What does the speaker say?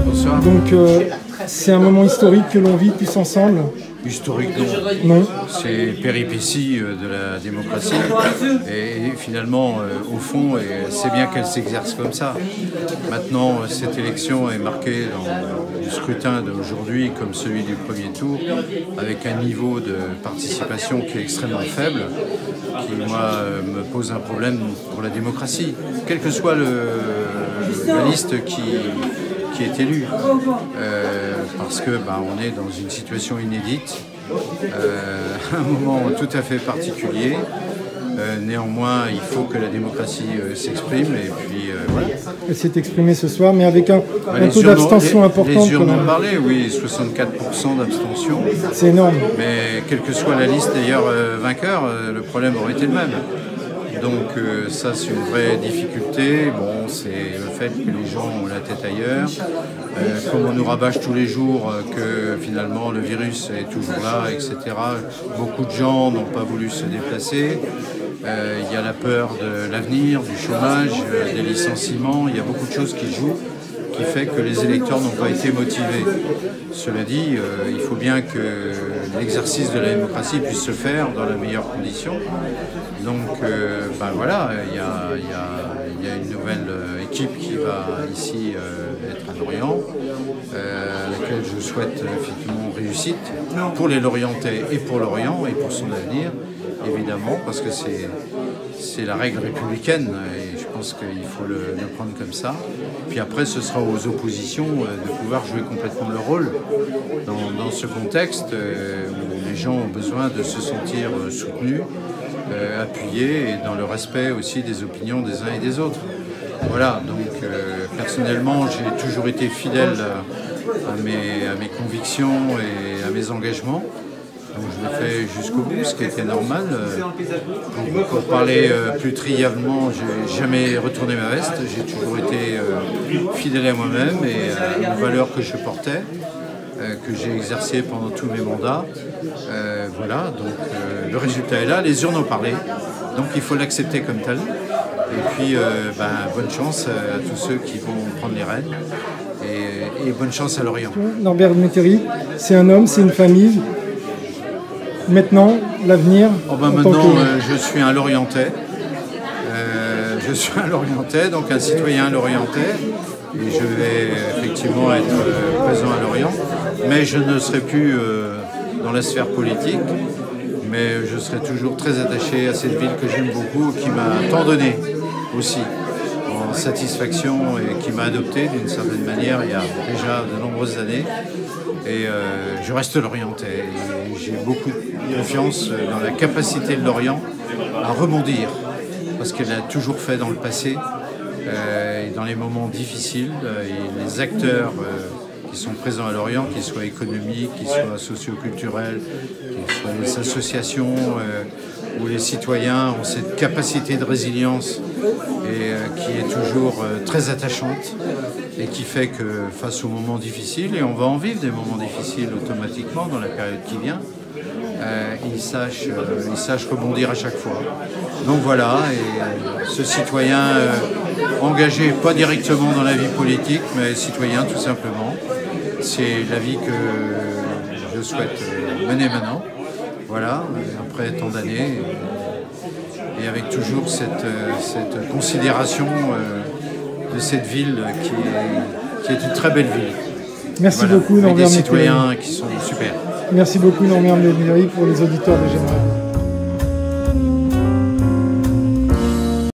Bonsoir. Donc c'est un moment historique que l'on vit tous ensemble. Historique, Non. C'est péripétie de la démocratie. Et finalement, au fond, c'est bien qu'elle s'exerce comme ça. Maintenant, cette élection est marquée dans le scrutin d'aujourd'hui comme celui du premier tour, avec un niveau de participation qui est extrêmement faible, qui, moi, me pose un problème pour la démocratie. Quelle que soit la liste qui est élue, parce que on est dans une situation inédite, un moment tout à fait particulier. Néanmoins, il faut que la démocratie s'exprime et puis voilà. Elle s'est exprimée ce soir, mais avec un taux d'abstention important. Les urnes ont parlé, oui, 64% d'abstention. C'est énorme. Mais quelle que soit la liste d'ailleurs vainqueur, le problème aurait été le même. Donc ça, c'est une vraie difficulté. Bon, c'est le fait que les gens ont la tête ailleurs. Comme on nous rabâche tous les jours que finalement le virus est toujours là, etc. Beaucoup de gens n'ont pas voulu se déplacer. Il y a la peur de l'avenir, du chômage, des licenciements. Il y a beaucoup de choses qui jouent, qui fait que les électeurs n'ont pas été motivés. Cela dit, il faut bien que l'exercice de la démocratie puisse se faire dans les meilleures conditions. Donc voilà, il y a une nouvelle équipe qui va ici être à Lorient, à laquelle je souhaite effectivement réussite pour les Lorientais et pour Lorient et pour son avenir, évidemment, parce que c'est la règle républicaine et je pense qu'il faut le prendre comme ça. Puis après, ce sera aux oppositions de pouvoir jouer complètement leur rôle dans ce contexte où les gens ont besoin de se sentir soutenus, appuyés et dans le respect aussi des opinions des uns et des autres. Voilà, donc personnellement, j'ai toujours été fidèle à mes convictions et à mes engagements. Donc je l'ai fait jusqu'au bout, ce qui était normal. Pour parler plus trivialement, j'ai jamais retourné ma veste. J'ai toujours été fidèle à moi-même et aux valeurs que je portais, que j'ai exercées pendant tous mes mandats. Voilà, donc le résultat est là, les urnes ont parlé, donc il faut l'accepter comme tel. Et puis bonne chance à tous ceux qui vont prendre les rênes et bonne chance à Lorient. Norbert Métairie, c'est un homme, c'est une famille. Maintenant, l'avenir. Maintenant, je suis un Lorientais. Je suis un Lorientais, donc un citoyen lorientais. Et je vais effectivement être présent à Lorient. Mais je ne serai plus dans la sphère politique. Mais je serai toujours très attaché à cette ville que j'aime beaucoup, qui m'a tant donné aussi en satisfaction et qui m'a adopté d'une certaine manière il y a déjà de nombreuses années. Et je reste lorientais et j'ai beaucoup de confiance dans la capacité de Lorient à rebondir, parce qu'elle l'a toujours fait dans le passé, et dans les moments difficiles, et les acteurs qui sont présents à Lorient, qu'ils soient économiques, qu'ils soient socioculturels, qu'ils soient les associations où les citoyens ont cette capacité de résilience et qui est toujours très attachante et qui fait que face aux moments difficiles, et on va en vivre des moments difficiles automatiquement dans la période qui vient, ils sachent rebondir à chaque fois. Donc voilà, et ce citoyen engagé pas directement dans la vie politique, mais citoyen tout simplement, c'est la vie que je souhaite mener maintenant. Voilà, après tant d'années, et avec toujours cette considération de cette ville qui est une très belle ville. Merci voilà, beaucoup, avec Norbert des Métairie. citoyens qui sont super. Merci beaucoup, Norbert Métairie, pour les auditeurs de Général.